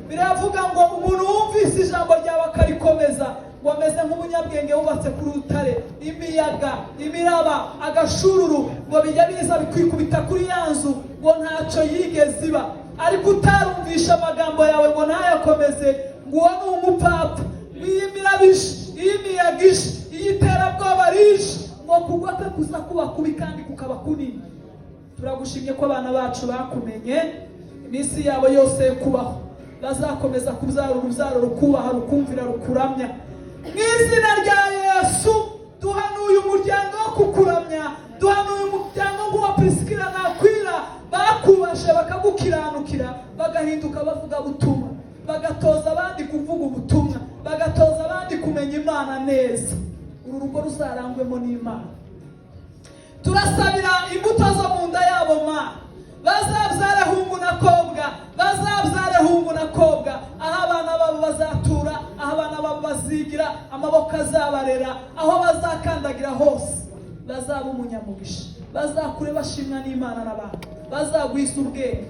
biravuga ngo umuntu wumvise ijambo ryawe akarikomeza ngo ameze nk'umunyabwenge wubatse ku rutare, imiyaga, imiraba, agashururu ngo bijya biza bikwikubita kuri ya nzu ngo ntacyo yigeze iba. Ariko utarumvisha amagambo yawe ngo ntayakomeze, ngo uwo ni umupfapfa. Iyi mirabishe, iyi miyagishe, iyi terabwoba rishe, ngo kugwa kwe kuza kuba kubi kandi kukaba kunini. Turagushimye ko abana bacu bakumenye, iminsi yabo yose yo kubaho bazakomeza kubyara urubyaro rukubaha, rukumvira, rukuramya. Mu izina rya Yesu duhanuye umuryango wo kukuramya, duhanuye umuryango nk'uwa Priskila na Akwila bakubashe bakagukiranukira, bagahinduka bavuga butumwa, bagatoza abandi kuvuga ubutumwa, bagatoza abandi kumenya Imana neza. Uru rugo ruzarangwemo n'Imana. Turasabira imbuto zo mu nda yabo Mana, bazabyare hungu na kobwa, bazabyare hungu na kobwa, aho abana babo bazatura, aho abana babo bazigira, amaboko azabarera, aho bazakandagira hose bazaba umunyamugisha, bazakure bashimwa n'Imana n'abantu, bazagwisa ubwenge.